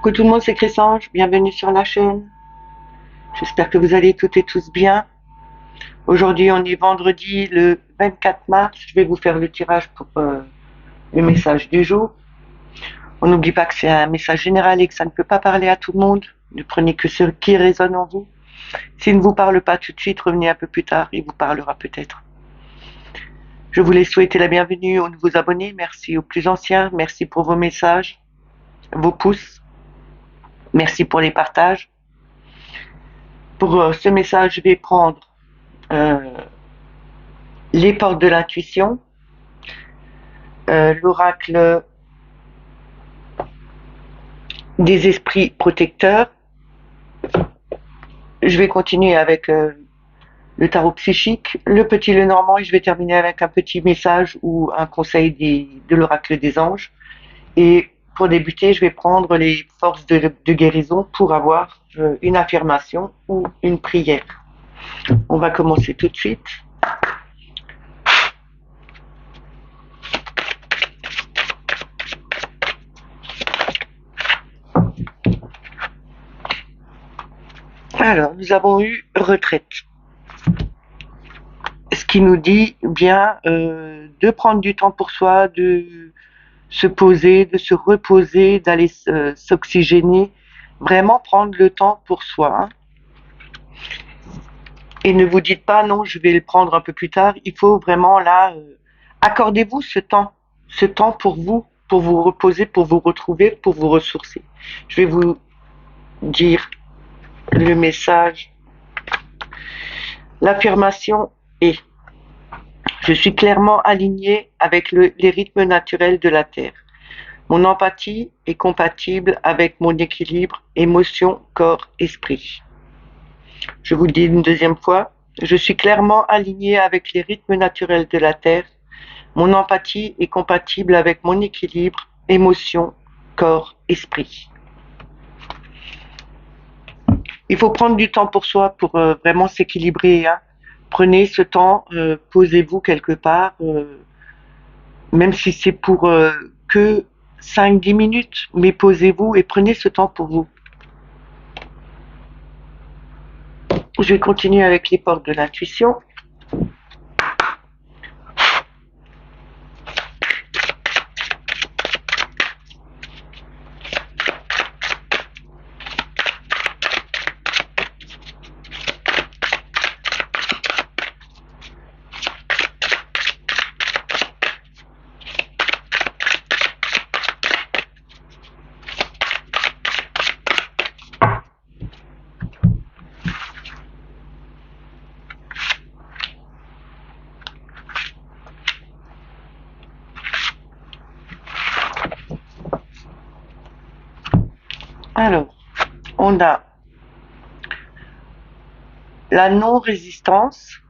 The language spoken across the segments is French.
Coucou tout le monde, c'est Chrysange, bienvenue sur la chaîne. J'espère que vous allez toutes et tous bien. Aujourd'hui, on est vendredi le 24 mars. Je vais vous faire le tirage pour le message du jour. On n'oublie pas que c'est un message général et que ça ne peut pas parler à tout le monde. Ne prenez que ce qui résonne en vous. S'il ne vous parle pas tout de suite, revenez un peu plus tard, il vous parlera peut-être. Je voulais souhaiter la bienvenue aux nouveaux abonnés. Merci aux plus anciens. Merci pour vos messages, vos pouces. Merci pour les partages. Pour ce message, je vais prendre les portes de l'intuition, l'oracle des esprits protecteurs. Je vais continuer avec le tarot psychique, le petit Lenormand, et je vais terminer avec un petit message ou un conseil de l'oracle des anges. Et pour débuter, je vais prendre les forces de guérison pour avoir une affirmation ou une prière. On va commencer tout de suite. Alors, nous avons eu retraite. Ce qui nous dit bien de prendre du temps pour soi, de se poser, de se reposer, d'aller s'oxygéner, vraiment prendre le temps pour soi. Hein. Et ne vous dites pas non, je vais le prendre un peu plus tard. Il faut vraiment là, accordez-vous ce temps pour vous reposer, pour vous retrouver, pour vous ressourcer. Je vais vous dire le message. L'affirmation est: je suis clairement aligné avec les rythmes naturels de la Terre. Mon empathie est compatible avec mon équilibre émotion, corps, esprit. Je vous le dis une deuxième fois. Je suis clairement aligné avec les rythmes naturels de la Terre. Mon empathie est compatible avec mon équilibre émotion, corps, esprit. Il faut prendre du temps pour soi pour vraiment s'équilibrer. Hein. Prenez ce temps, posez-vous quelque part, même si c'est pour que 5-10 minutes, mais posez-vous et prenez ce temps pour vous. Je vais continuer avec les portes de l'intuition. Alors, on a la non-résistance,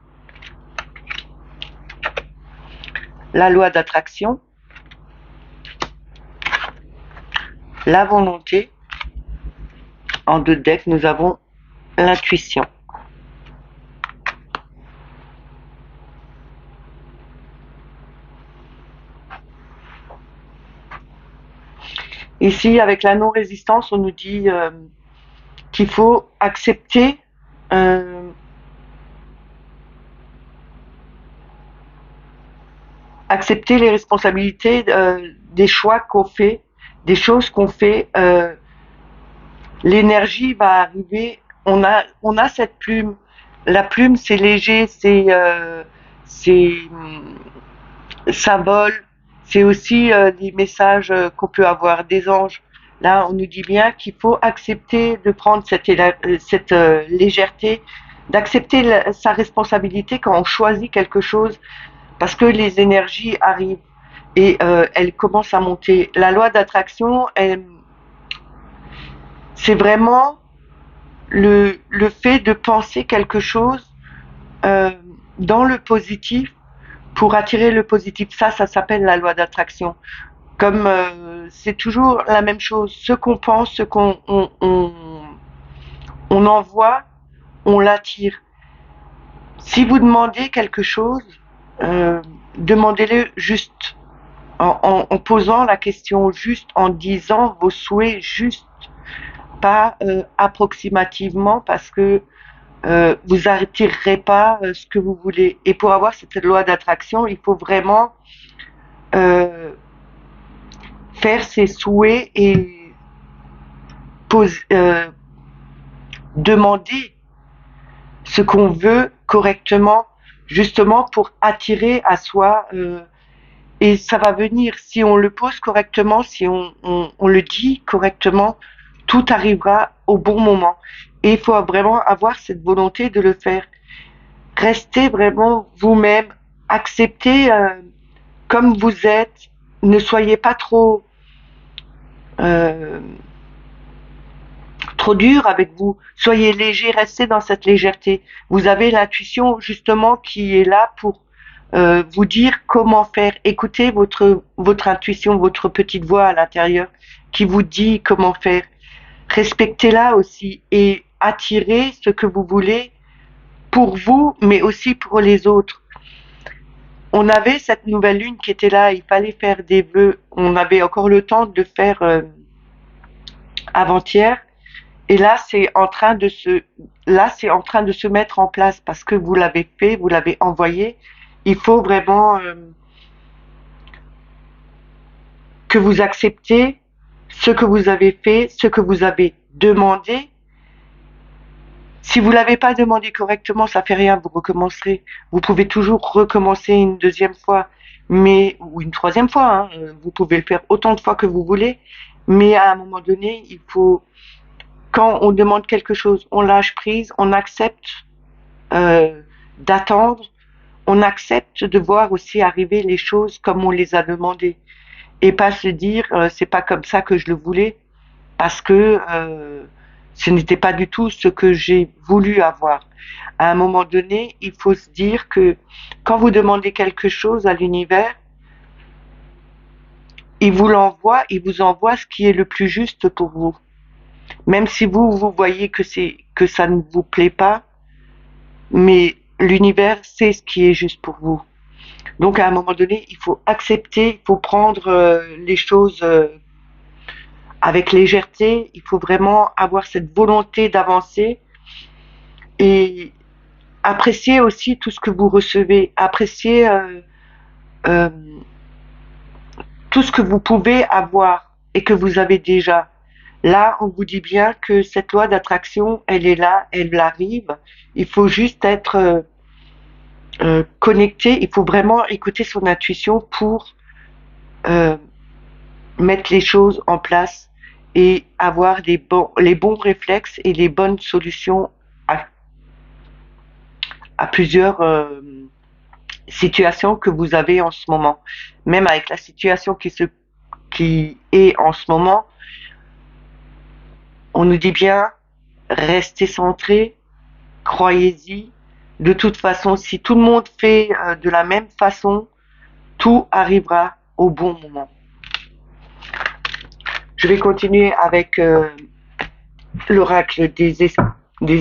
la loi d'attraction, la volonté. En 2 decks, nous avons l'intuition. Ici, avec la non-résistance, on nous dit qu'il faut accepter les responsabilités des choix qu'on fait, des choses qu'on fait. L'énergie va arriver. On a cette plume. La plume, c'est léger, ça vole. C'est aussi des messages qu'on peut avoir des anges. Là, on nous dit bien qu'il faut accepter de prendre cette légèreté, d'accepter sa responsabilité quand on choisit quelque chose, parce que les énergies arrivent et elles commencent à monter. La loi d'attraction, c'est vraiment le fait de penser quelque chose dans le positif pour attirer le positif. Ça s'appelle la loi d'attraction. Comme c'est toujours la même chose, ce qu'on pense, ce qu'on on envoie, on l'attire. Si vous demandez quelque chose, demandez-le juste, en posant la question juste, en disant vos souhaits justes. pas approximativement parce que vous attirerez pas ce que vous voulez. Et pour avoir cette loi d'attraction, il faut vraiment euh, faire ses souhaits et poser, demander ce qu'on veut correctement, justement pour attirer à soi. Et ça va venir si on le pose correctement, si on le dit correctement, tout arrivera au bon moment. Et il faut vraiment avoir cette volonté de le faire. Restez vraiment vous-même, acceptez comme vous êtes, ne soyez pas euh, trop dur avec vous, soyez léger, restez dans cette légèreté. Vous avez l'intuition justement qui est là pour vous dire comment faire. Écoutez votre intuition, votre petite voix à l'intérieur qui vous dit comment faire. Respectez-la aussi et attirez ce que vous voulez pour vous, mais aussi pour les autres. On avait cette nouvelle lune qui était là, il fallait faire des vœux. On avait encore le temps de faire avant-hier. Et là, c'est en train de se mettre en place parce que vous l'avez fait, vous l'avez envoyé. Il faut vraiment que vous acceptez ce que vous avez fait, ce que vous avez demandé. Si vous l'avez pas demandé correctement, ça fait rien, vous recommencerez. Vous pouvez toujours recommencer une deuxième fois, mais ou une troisième fois. Hein. Vous pouvez le faire autant de fois que vous voulez, mais à un moment donné, il faut, quand on demande quelque chose, on lâche prise, on accepte d'attendre, on accepte de voir aussi arriver les choses comme on les a demandées et pas se dire c'est pas comme ça que je le voulais parce que ce n'était pas du tout ce que j'ai voulu avoir. À un moment donné, il faut se dire que quand vous demandez quelque chose à l'univers, il vous envoie ce qui est le plus juste pour vous. Même si vous voyez que ça ne vous plaît pas, mais l'univers sait ce qui est juste pour vous. Donc à un moment donné, il faut accepter, il faut prendre les choses avec légèreté, il faut vraiment avoir cette volonté d'avancer et apprécier aussi tout ce que vous recevez, apprécier euh, tout ce que vous pouvez avoir et que vous avez déjà. Là, on vous dit bien que cette loi d'attraction, elle est là, elle arrive. Il faut juste être connecté, il faut vraiment écouter son intuition pour euh, mettre les choses en place et avoir les bons réflexes et les bonnes solutions à, à plusieurs situations que vous avez en ce moment. Même avec la situation qui est en ce moment, on nous dit bien, restez centré, croyez-y. De toute façon, si tout le monde fait de la même façon, tout arrivera au bon moment. Je vais continuer avec l'oracle des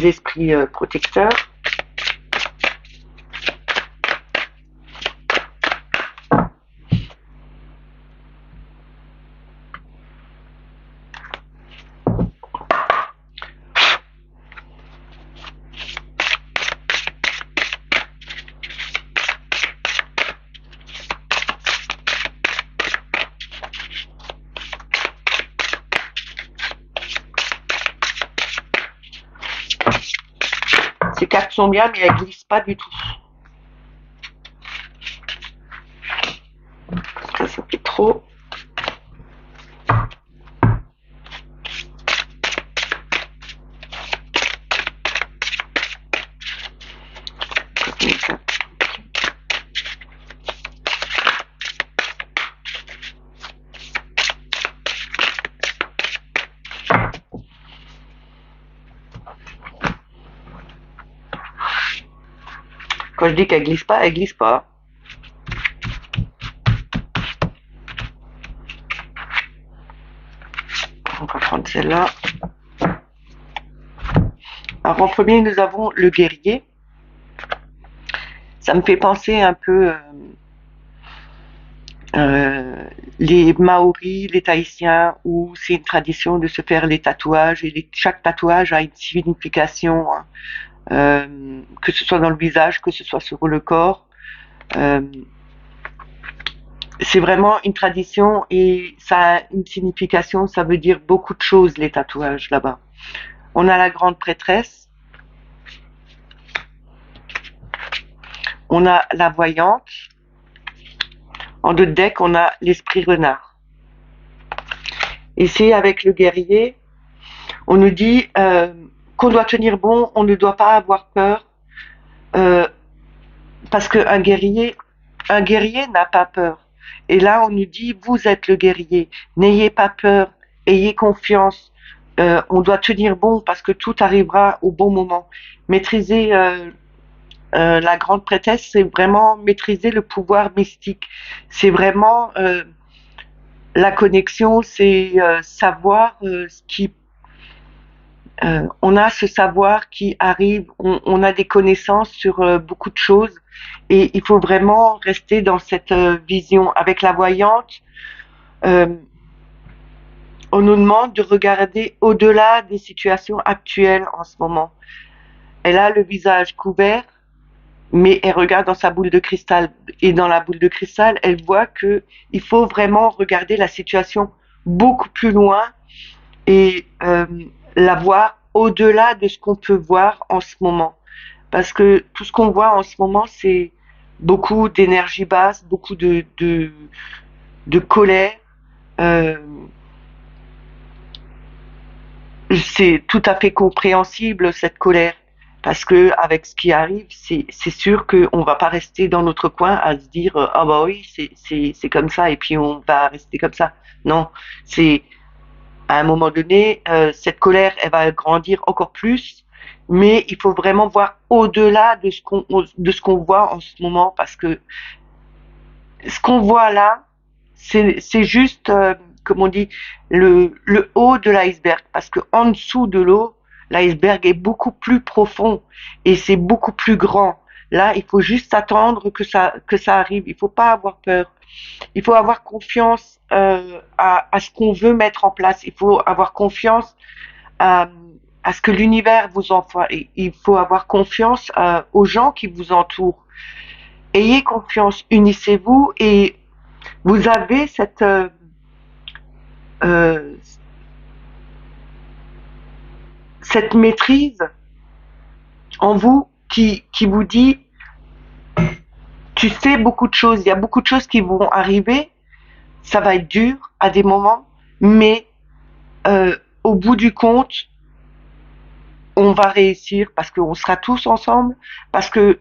esprits protecteurs. Ces cartes sont bien, mais elles glissent pas du tout. Ça fait trop. Quand je dis qu'elle glisse pas, elle glisse pas. On va prendre celle-là. Alors en premier, nous avons le guerrier. Ça me fait penser un peu les Maoris, les Tahitiens, où c'est une tradition de se faire les tatouages, et chaque tatouage a une signification, hein, que ce soit dans le visage, que ce soit sur le corps. Euh, c'est vraiment une tradition et ça a une signification, ça veut dire beaucoup de choses, les tatouages là-bas. On a la grande prêtresse, on a la voyante, en deux decks, on a l'esprit renard. Ici, avec le guerrier, on nous dit qu'on doit tenir bon, on ne doit pas avoir peur, euh, parce qu'un guerrier n'a pas peur. Et là, on nous dit, vous êtes le guerrier, n'ayez pas peur, ayez confiance, on doit tenir bon parce que tout arrivera au bon moment. Maîtriser la grande prêtresse, c'est vraiment maîtriser le pouvoir mystique. C'est vraiment la connexion, c'est savoir ce qui on a ce savoir qui arrive, on a des connaissances sur beaucoup de choses et il faut vraiment rester dans cette vision. Avec la voyante, euh, on nous demande de regarder au-delà des situations actuelles en ce moment. Elle a le visage couvert, mais elle regarde dans sa boule de cristal. Et dans la boule de cristal, elle voit que il faut vraiment regarder la situation beaucoup plus loin et la voir au-delà de ce qu'on peut voir en ce moment. Parce que tout ce qu'on voit en ce moment, c'est beaucoup d'énergie basse, beaucoup de colère. Euh, c'est tout à fait compréhensible cette colère. Parce que avec ce qui arrive, c'est sûr qu'on va pas rester dans notre coin à se dire ah bah oui c'est comme ça et puis on va rester comme ça. Non, c'est à un moment donné, cette colère, elle va grandir encore plus, mais il faut vraiment voir au-delà de ce qu'on voit en ce moment, parce que ce qu'on voit là, c'est juste, comme on dit, le haut de l'iceberg, parce que en dessous de l'eau, l'iceberg est beaucoup plus profond et c'est beaucoup plus grand. Là, il faut juste attendre que ça arrive. Il faut pas avoir peur. Il faut avoir confiance à ce qu'on veut mettre en place. Il faut avoir confiance à, à ce que l'univers vous envoie. Il faut avoir confiance aux gens qui vous entourent. Ayez confiance, unissez-vous et vous avez euh, cette maîtrise en vous qui vous dit tu sais beaucoup de choses, il y a beaucoup de choses qui vont arriver, ça va être dur à des moments, mais au bout du compte, on va réussir parce qu'on sera tous ensemble, parce que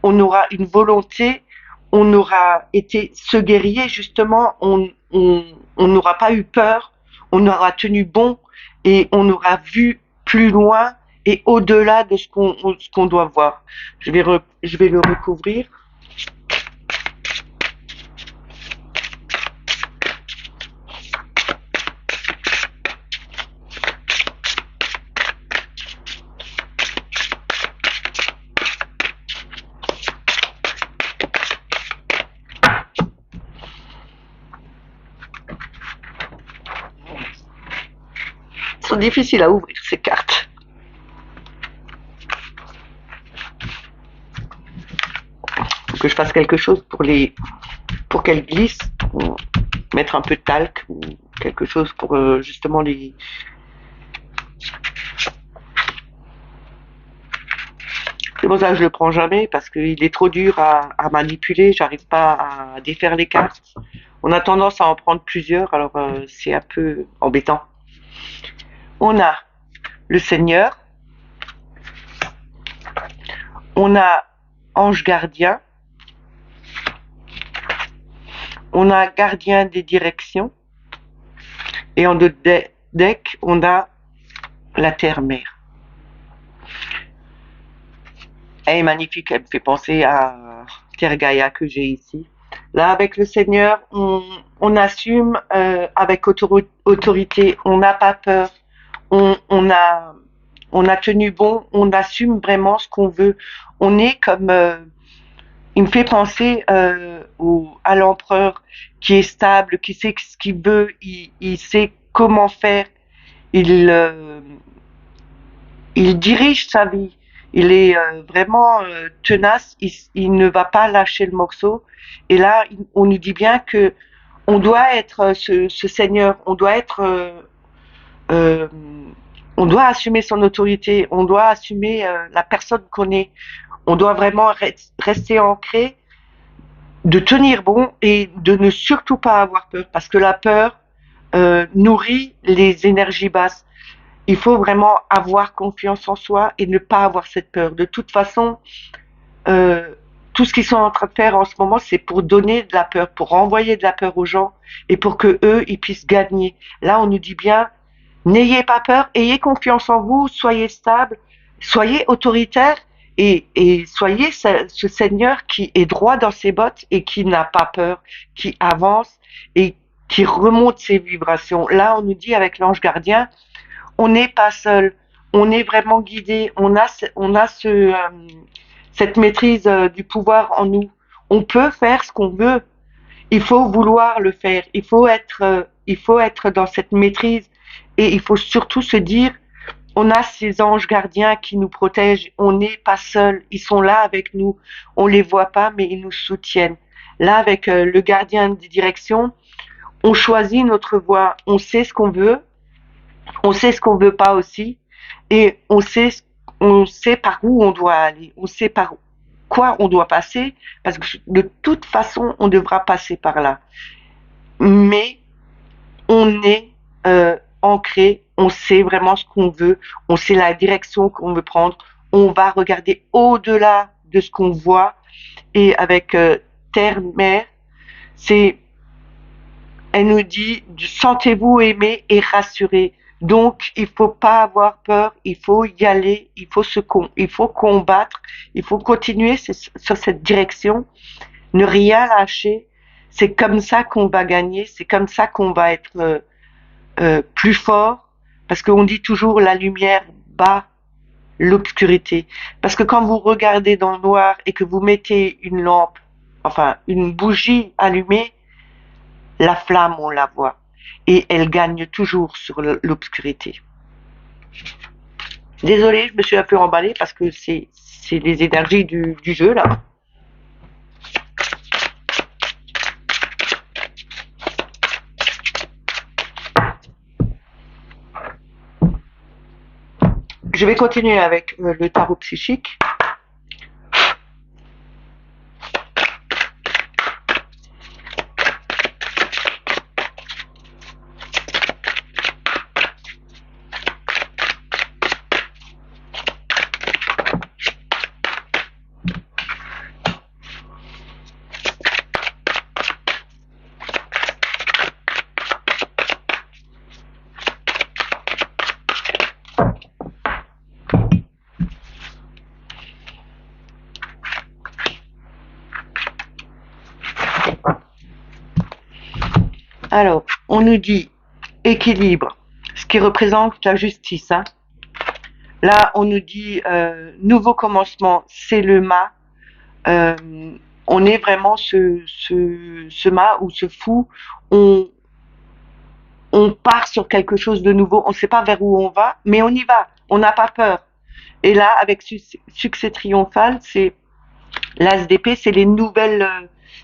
on aura une volonté, on aura été ce guerrier justement, on n'aura pas eu peur, on aura tenu bon et on aura vu plus loin et au-delà de ce qu'on doit voir. Je vais le recouvrir. Ils sont difficiles à ouvrir ces cartes. Faut que je fasse quelque chose pour qu'elles glissent, pour mettre un peu de talc ou quelque chose pour justement les. C'est pour ça que je le prends jamais parce qu'il est trop dur à manipuler. J'arrive pas à défaire les cartes. On a tendance à en prendre plusieurs, alors c'est un peu embêtant. On a le Seigneur, on a Ange Gardien, on a Gardien des directions, et en deux deck, on a la Terre-Mère. Elle est magnifique, elle me fait penser à Terre Gaïa que j'ai ici. Là, avec le Seigneur, on assume avec autorité, on n'a pas peur, on a tenu bon, on assume vraiment ce qu'on veut. On est comme il me fait penser à l'empereur qui est stable, qui sait ce qu'il veut, il sait comment faire, il, euh, il dirige sa vie, il est vraiment tenace, il ne va pas lâcher le morceau. Et là, on nous dit bien que on doit être ce seigneur, euh, on doit assumer son autorité, on doit assumer la personne qu'on est, on doit vraiment rester ancré, de tenir bon et de ne surtout pas avoir peur, parce que la peur nourrit les énergies basses. Il faut vraiment avoir confiance en soi et ne pas avoir cette peur. De toute façon, euh, tout ce qu'ils sont en train de faire en ce moment, c'est pour donner de la peur, pour renvoyer de la peur aux gens et pour que eux, ils puissent gagner. Là, on nous dit bien, n'ayez pas peur, ayez confiance en vous, soyez stable, soyez autoritaire et soyez ce Seigneur qui est droit dans ses bottes et qui n'a pas peur, qui avance et qui remonte ses vibrations. Là, on nous dit avec l'ange gardien, on n'est pas seul, on est vraiment guidé, cette maîtrise du pouvoir en nous. On peut faire ce qu'on veut. Il faut vouloir le faire. Il faut être dans cette maîtrise et il faut surtout se dire, on a ces anges gardiens qui nous protègent. On n'est pas seul. Ils sont là avec nous. On les voit pas, mais ils nous soutiennent. Là, avec le gardien de direction, on choisit notre voie. On sait ce qu'on veut. On sait ce qu'on veut pas aussi. Et on sait par où on doit aller. On sait par quoi on doit passer. Parce que de toute façon, on devra passer par là. Mais on est ancré, on sait vraiment ce qu'on veut, on sait la direction qu'on veut prendre, on va regarder au-delà de ce qu'on voit. Et avec Terre Mère, c'est, elle nous dit, sentez-vous aimé et rassuré. Donc, il faut pas avoir peur, il faut y aller, il faut combattre, il faut continuer sur cette direction, ne rien lâcher. C'est comme ça qu'on va gagner, c'est comme ça qu'on va être plus fort, parce qu'on dit toujours la lumière bat l'obscurité. Parce que quand vous regardez dans le noir et que vous mettez une lampe, enfin une bougie allumée, la flamme, on la voit. Et elle gagne toujours sur l'obscurité. Désolée, je me suis un peu emballée parce que c'est les énergies du jeu là. Je vais continuer avec le tarot psychique. Alors, on nous dit équilibre, ce qui représente la justice. Hein. Là, on nous dit nouveau commencement, c'est le mât. Euh, on est vraiment ce mât ou ce fou. On, on part sur quelque chose de nouveau. On ne sait pas vers où on va, mais on y va. On n'a pas peur. Et là, avec succès triomphal, c'est l'as d'épée, c'est les nouvelles,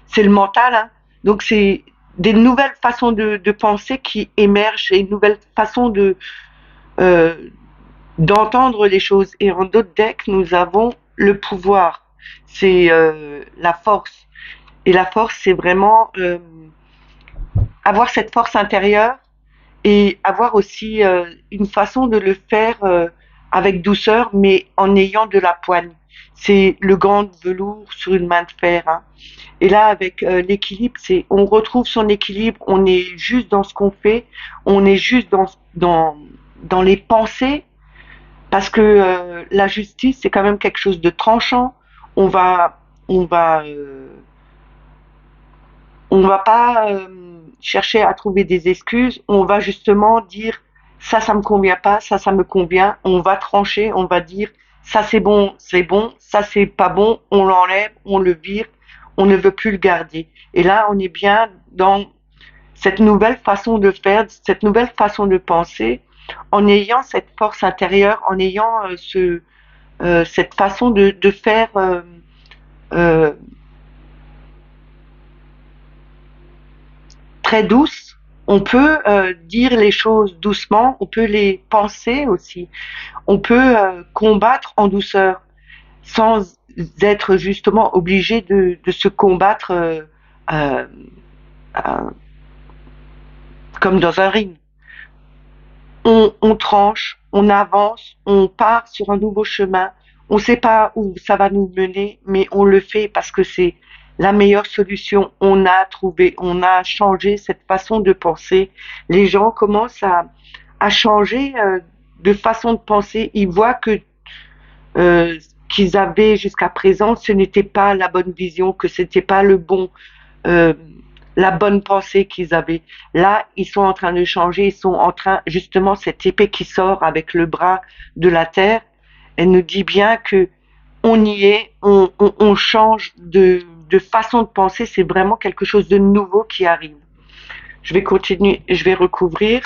c'est le mental. Hein. Donc c'est des nouvelles façons de penser qui émergent et une nouvelle façon euh, d'entendre les choses. Et en d'autres decks, nous avons le pouvoir. C'est la force. Et la force, c'est vraiment avoir cette force intérieure et avoir aussi une façon de le faire avec douceur, mais en ayant de la poigne. C'est le gant de velours sur une main de fer. Hein. Et là, avec l'équilibre, c'est on retrouve son équilibre, on est juste dans ce qu'on fait, on est juste dans les pensées, parce que la justice, c'est quand même quelque chose de tranchant. On va, on va, on va pas chercher à trouver des excuses. On va justement dire ça me convient pas, ça me convient. On va trancher, on va dire ça c'est bon, ça c'est pas bon, on l'enlève, on le vire. on ne veut plus le garder. Et là, on est bien dans cette nouvelle façon de faire, cette nouvelle façon de penser, en ayant cette force intérieure, en ayant cette façon de faire euh, très douce. On peut dire les choses doucement, on peut les penser aussi, on peut combattre en douceur sans être justement obligé de se combattre euh, euh, comme dans un ring. On tranche, on avance, on part sur un nouveau chemin. On ne sait pas où ça va nous mener, mais on le fait parce que c'est la meilleure solution. On a trouvé, on a changé cette façon de penser. Les gens commencent à changer de façon de penser. Ils voient que qu'ils avaient jusqu'à présent, ce n'était pas la bonne vision, que c'était pas le bon, euh, la bonne pensée qu'ils avaient. Là, ils sont en train de changer, ils sont en train, justement, cette épée qui sort avec le bras de la terre, elle nous dit bien que on y est, on change de façon de penser, c'est vraiment quelque chose de nouveau qui arrive. Je vais continuer, je vais recouvrir.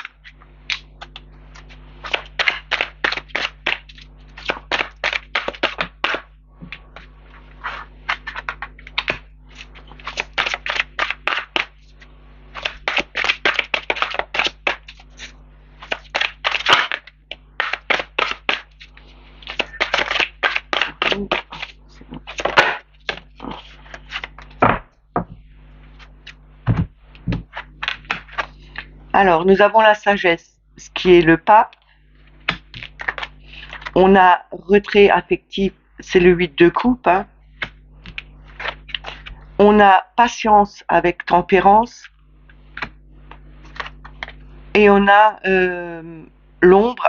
Alors, nous avons la sagesse, ce qui est le pape. On a retrait affectif, c'est le 8 de coupe. Hein. On a patience avec tempérance. Et on a l'ombre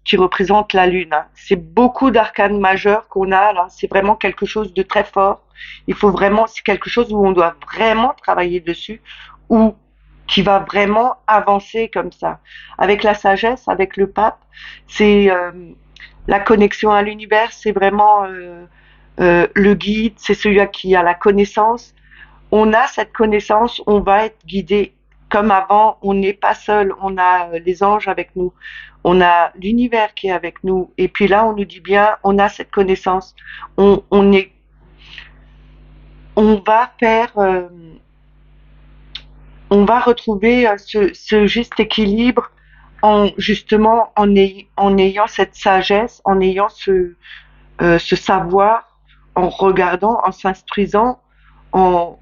qui représente la lune. Hein. C'est beaucoup d'arcanes majeurs qu'on a là. C'est vraiment quelque chose de très fort. Il faut vraiment, c'est quelque chose où on doit vraiment travailler dessus, ou qui va vraiment avancer comme ça. Avec la sagesse, avec le pape, c'est la connexion à l'univers, c'est vraiment le guide, c'est celui qui a la connaissance. On a cette connaissance, on va être guidé comme avant, on n'est pas seul, on a les anges avec nous, on a l'univers qui est avec nous, et puis là on nous dit bien, on a cette connaissance, on est, on va faire, on va retrouver ce juste équilibre en justement en ayant cette sagesse, en ayant ce savoir, en regardant, en s'instruisant, en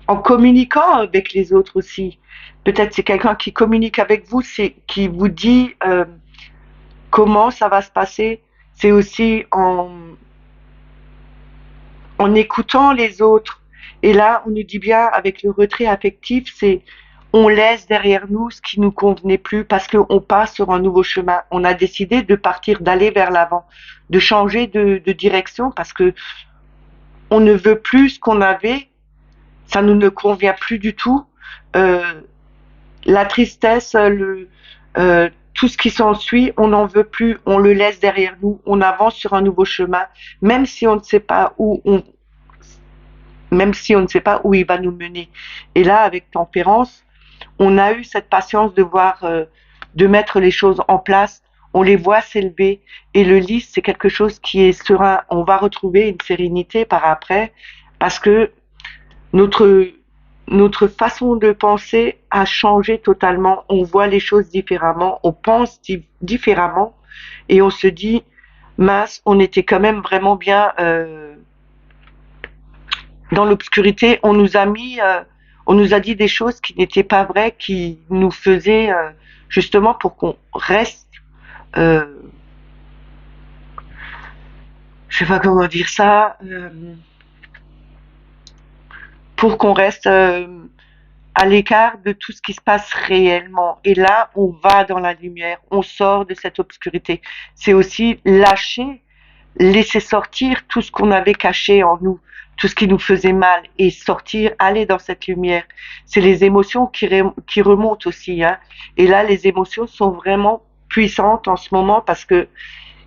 en communiquant avec les autres aussi. Peut-être c'est quelqu'un qui communique avec vous, c'est qui vous dit comment ça va se passer. C'est aussi en écoutant les autres. Et là, on nous dit bien avec le retrait affectif, c'est on laisse derrière nous ce qui nous convenait plus parce qu'on passe sur un nouveau chemin. On a décidé de partir, d'aller vers l'avant, de changer de direction parce que on ne veut plus ce qu'on avait, ça nous ne convient plus du tout. Euh, la tristesse, tout ce qui s'ensuit, on n'en veut plus, on le laisse derrière nous, on avance sur un nouveau chemin, même si on ne sait pas même si on ne sait pas où il va nous mener. Et là, avec tempérance, on a eu cette patience de voir, de mettre les choses en place. On les voit s'élever et le lys, c'est quelque chose qui est serein. On va retrouver une sérénité par après parce que notre notre façon de penser a changé totalement. On voit les choses différemment, on pense différemment et on se dit, mince, on était quand même vraiment bien dans l'obscurité. On nous a dit des choses qui n'étaient pas vraies, qui nous faisaient justement pour qu'on reste, euh, je sais pas comment dire ça, pour qu'on reste à l'écart de tout ce qui se passe réellement. Et là, on va dans la lumière, on sort de cette obscurité. C'est aussi lâcher, laisser sortir tout ce qu'on avait caché en nous, tout ce qui nous faisait mal, et sortir, aller dans cette lumière. C'est les émotions qui remontent aussi. Hein. Et là, les émotions sont vraiment puissantes en ce moment parce que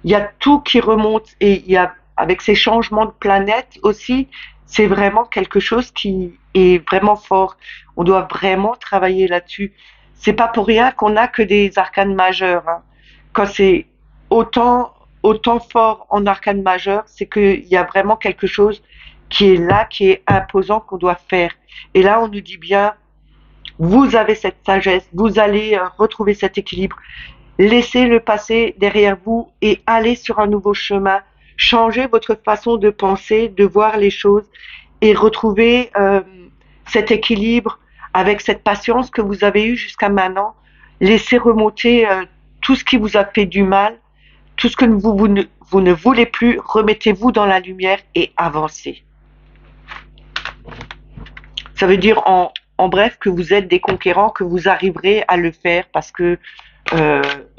il y a tout qui remonte et il y a avec ces changements de planète aussi, c'est vraiment quelque chose qui est vraiment fort. On doit vraiment travailler là-dessus. C'est pas pour rien qu'on a que des arcanes majeures, hein. Quand c'est autant, autant fort en arcane majeure, c'est qu'il y a vraiment quelque chose qui est là, qui est imposant, qu'on doit faire. Et là, on nous dit bien, vous avez cette sagesse, vous allez retrouver cet équilibre. Laissez le passé derrière vous et allez sur un nouveau chemin. Changez votre façon de penser, de voir les choses et retrouvez cet équilibre avec cette patience que vous avez eue jusqu'à maintenant. Laissez remonter tout ce qui vous a fait du mal, tout ce que vous ne voulez plus. Remettez-vous dans la lumière et avancez. Ça veut dire en bref que vous êtes des conquérants, que vous arriverez à le faire parce que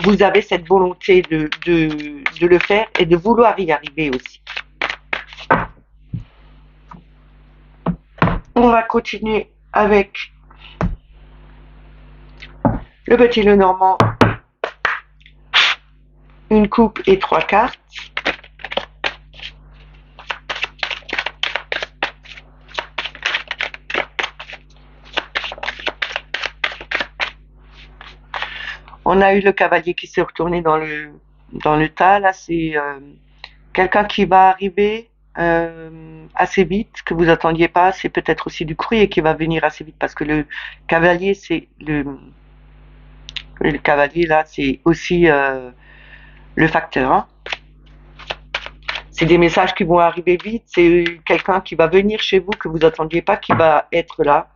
vous avez cette volonté de le faire et de vouloir y arriver aussi. On va continuer avec le petit Lenormand, une coupe et 3 cartes. On a eu le cavalier qui s'est retourné dans le tas. Là, c'est quelqu'un qui va arriver assez vite, que vous attendiez pas. C'est peut-être aussi du courrier qui va venir assez vite parce que le cavalier, c'est le cavalier là, c'est aussi le facteur, hein. C'est des messages qui vont arriver vite. C'est quelqu'un qui va venir chez vous que vous attendiez pas, qui va être là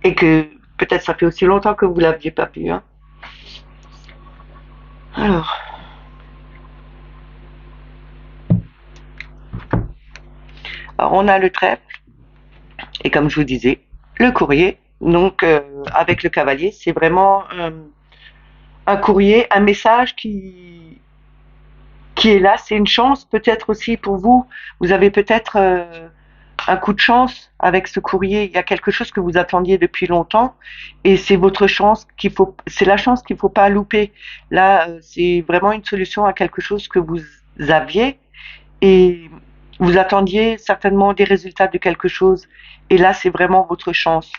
et que peut-être ça fait aussi longtemps que vous l'aviez pas vu, hein. Alors, on a le trèfle et comme je vous disais, le courrier. Donc avec le cavalier, c'est vraiment un courrier, un message qui est là. C'est une chance peut-être aussi pour vous. Vous avez peut-être un coup de chance avec ce courrier. Il y a quelque chose que vous attendiez depuis longtemps et c'est votre chance c'est la chance qu'il faut pas louper. Là, c'est vraiment une solution à quelque chose que vous aviez et vous attendiez certainement des résultats de quelque chose et là, c'est vraiment votre chance.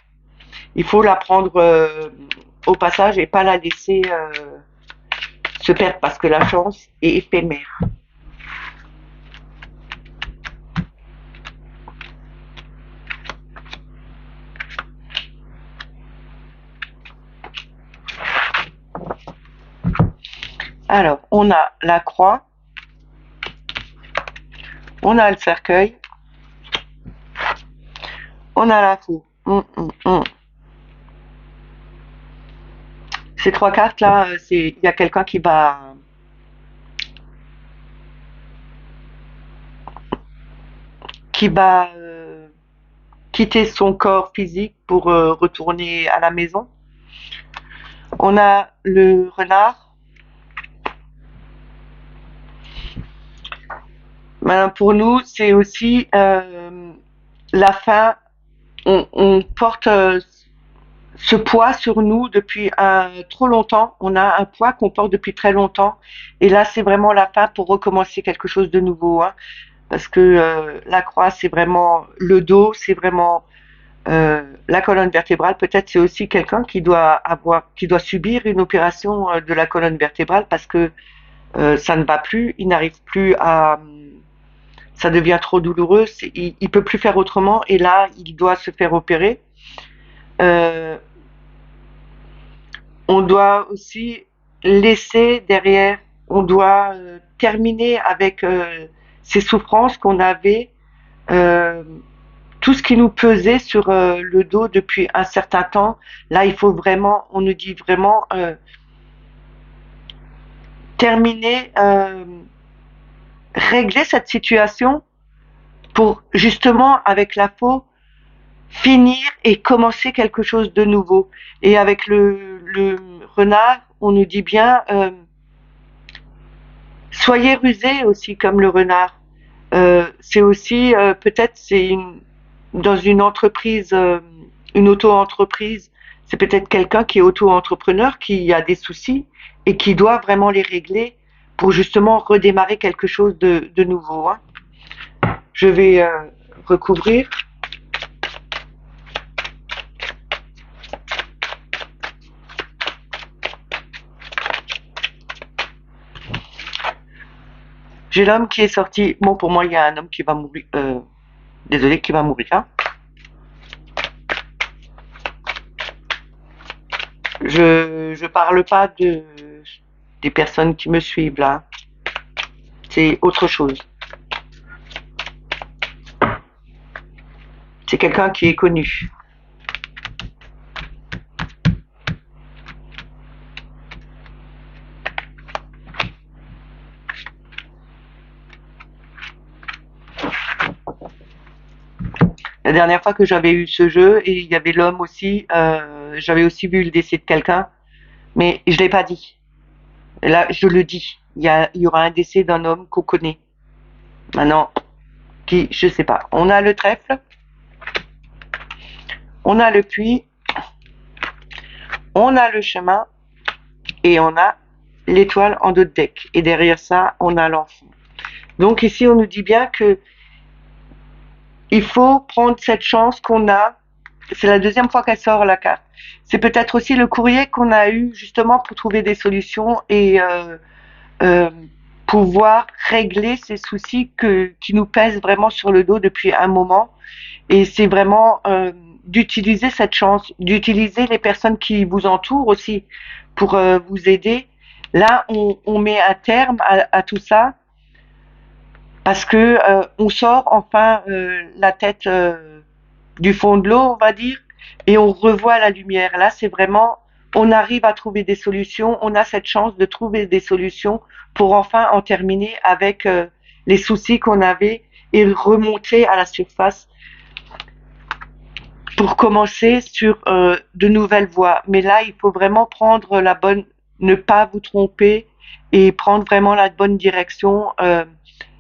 Il faut la prendre au passage et pas la laisser se perdre parce que la chance est éphémère. Alors, on a la croix, on a le cercueil, on a la fou. Ces 3 cartes là, il y a quelqu'un qui va quitter son corps physique pour retourner à la maison. On a le renard. Ben, pour nous, c'est aussi la fin. On porte ce poids sur nous depuis trop longtemps. On a un poids qu'on porte depuis très longtemps. Et là, c'est vraiment la fin pour recommencer quelque chose de nouveau, hein. Parce que la croix, c'est vraiment le dos, c'est vraiment la colonne vertébrale. Peut-être c'est aussi quelqu'un qui doit subir une opération de la colonne vertébrale parce que ça ne va plus, il n'arrive plus à, ça devient trop douloureux, il peut plus faire autrement et là il doit se faire opérer. On doit aussi laisser derrière, on doit terminer avec ces souffrances qu'on avait, tout ce qui nous pesait sur le dos depuis un certain temps. Là, il faut vraiment, on nous dit vraiment, terminer, régler cette situation pour justement, avec la peau, finir et commencer quelque chose de nouveau. Et avec le renard, on nous dit bien, soyez rusés aussi comme le renard. C'est aussi, peut-être, dans une entreprise, une auto-entreprise, c'est peut-être quelqu'un qui est auto-entrepreneur, qui a des soucis et qui doit vraiment les régler pour justement redémarrer quelque chose de nouveau, hein. Je vais recouvrir. J'ai l'homme qui est sorti. Bon, pour moi, il y a un homme qui va mourir. Désolé, qui va mourir. Hein. Je parle pas des personnes qui me suivent là. C'est autre chose. C'est quelqu'un qui est connu. La dernière fois que j'avais eu ce jeu, et il y avait l'homme aussi, j'avais aussi vu le décès de quelqu'un, mais je l'ai pas dit. Et là, je le dis. Il y aura un décès d'un homme qu'on connaît. Maintenant, qui, je sais pas. On a le trèfle, on a le puits, on a le chemin, et on a l'étoile en dos de deck. Et derrière ça, on a l'enfant. Donc ici, on nous dit bien que il faut prendre cette chance qu'on a. C'est la deuxième fois qu'elle sort la carte. C'est peut-être aussi le courrier qu'on a eu justement pour trouver des solutions et pouvoir régler ces soucis qui nous pèsent vraiment sur le dos depuis un moment. Et c'est vraiment d'utiliser cette chance, d'utiliser les personnes qui vous entourent aussi pour vous aider. Là, on met un terme à tout ça parce que on sort enfin la tête du fond de l'eau, on va dire, et on revoit la lumière. Là, c'est vraiment, on arrive à trouver des solutions, on a cette chance de trouver des solutions pour enfin en terminer avec les soucis qu'on avait et remonter à la surface pour commencer sur de nouvelles voies. Mais là, il faut vraiment prendre la bonne, ne pas vous tromper et prendre vraiment la bonne direction,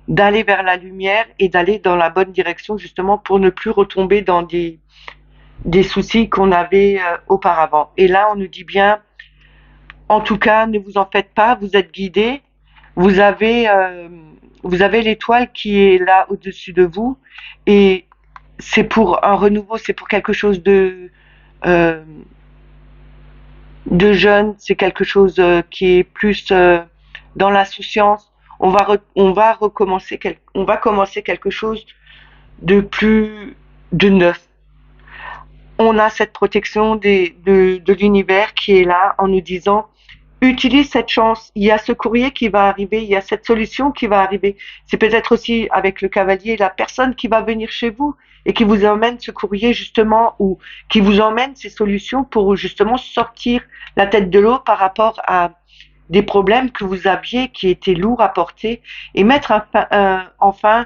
d'aller vers la lumière et d'aller dans la bonne direction justement pour ne plus retomber dans des soucis qu'on avait auparavant. Et là, on nous dit bien, en tout cas, ne vous en faites pas, vous êtes guidés, vous avez l'étoile qui est là au-dessus de vous et c'est pour un renouveau, c'est pour quelque chose euh, de jeune, c'est quelque chose qui est plus dans l'insouciance. On va recommencer, on va commencer quelque chose de neuf. On a cette protection de l'univers qui est là en nous disant utilise cette chance, il y a ce courrier qui va arriver, il y a cette solution qui va arriver. C'est peut-être aussi avec le cavalier la personne qui va venir chez vous et qui vous emmène ce courrier justement ou qui vous emmène ces solutions pour justement sortir la tête de l'eau par rapport à des problèmes que vous aviez qui étaient lourds à porter et mettre enfin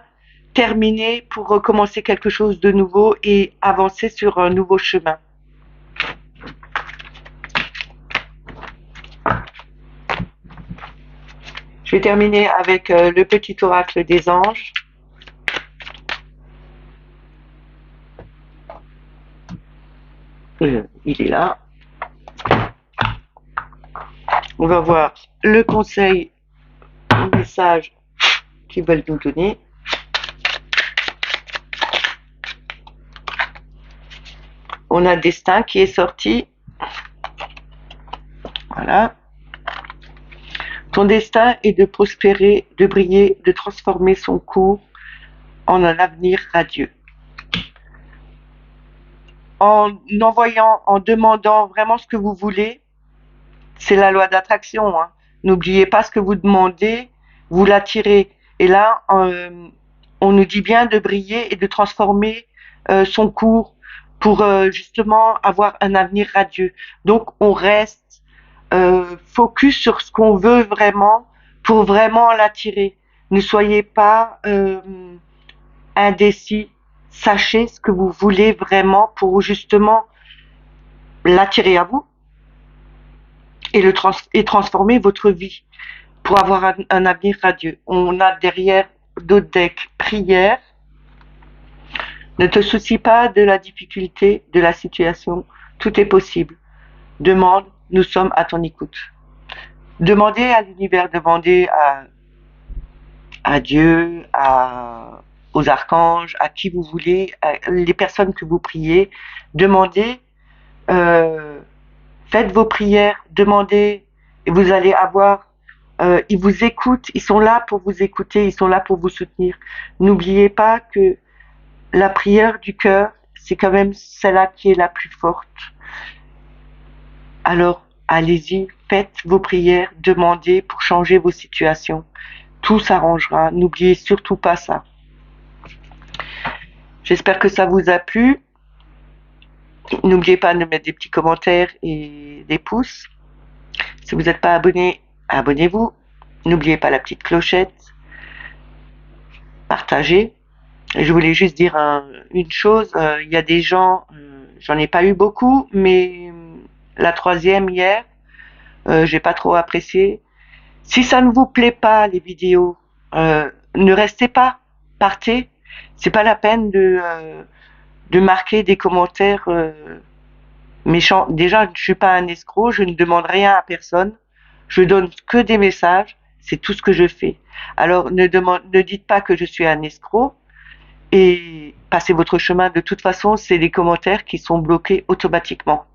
terminer pour recommencer quelque chose de nouveau et avancer sur un nouveau chemin. Je vais terminer avec le petit oracle des anges. Il est là. On va voir le conseil, le message qu'ils veulent nous donner. On a Destin qui est sorti. Voilà. Ton destin est de prospérer, de briller, de transformer son cours en un avenir radieux. En envoyant, en demandant vraiment ce que vous voulez, c'est la loi d'attraction. Hein. N'oubliez pas ce que vous demandez, vous l'attirez. Et là, on nous dit bien de briller et de transformer son cours pour justement avoir un avenir radieux. Donc, on reste focus sur ce qu'on veut vraiment pour vraiment l'attirer. Ne soyez pas indécis. Sachez ce que vous voulez vraiment pour justement l'attirer à vous et transformer votre vie pour avoir un avenir radieux. On a derrière d'autres decks prières. Ne te soucie pas de la difficulté, de la situation. Tout est possible. Demande, nous sommes à ton écoute. Demandez à l'univers, demandez à Dieu, aux archanges, à qui vous voulez, les personnes que vous priez. Demandez, faites vos prières, demandez, et vous allez avoir Ils vous écoutent, ils sont là pour vous écouter, ils sont là pour vous soutenir. N'oubliez pas que la prière du cœur, c'est quand même celle-là qui est la plus forte. Alors, allez-y, faites vos prières, demandez pour changer vos situations. Tout s'arrangera. N'oubliez surtout pas ça. J'espère que ça vous a plu. N'oubliez pas de mettre des petits commentaires et des pouces. Si vous n'êtes pas abonné, abonnez-vous. N'oubliez pas la petite clochette. Partagez. Et je voulais juste dire une chose. Il y a des gens, j'en ai pas eu beaucoup, mais la troisième hier, j'ai pas trop apprécié. Si ça ne vous plaît pas les vidéos, ne restez pas, partez. C'est pas la peine de marquer des commentaires méchants. Déjà, je suis pas un escroc, je ne demande rien à personne. Je donne que des messages, c'est tout ce que je fais. Alors ne dites pas que je suis un escroc et passez votre chemin. De toute façon, c'est les commentaires qui sont bloqués automatiquement.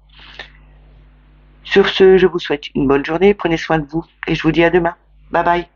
Sur ce, je vous souhaite une bonne journée, prenez soin de vous et je vous dis à demain. Bye bye.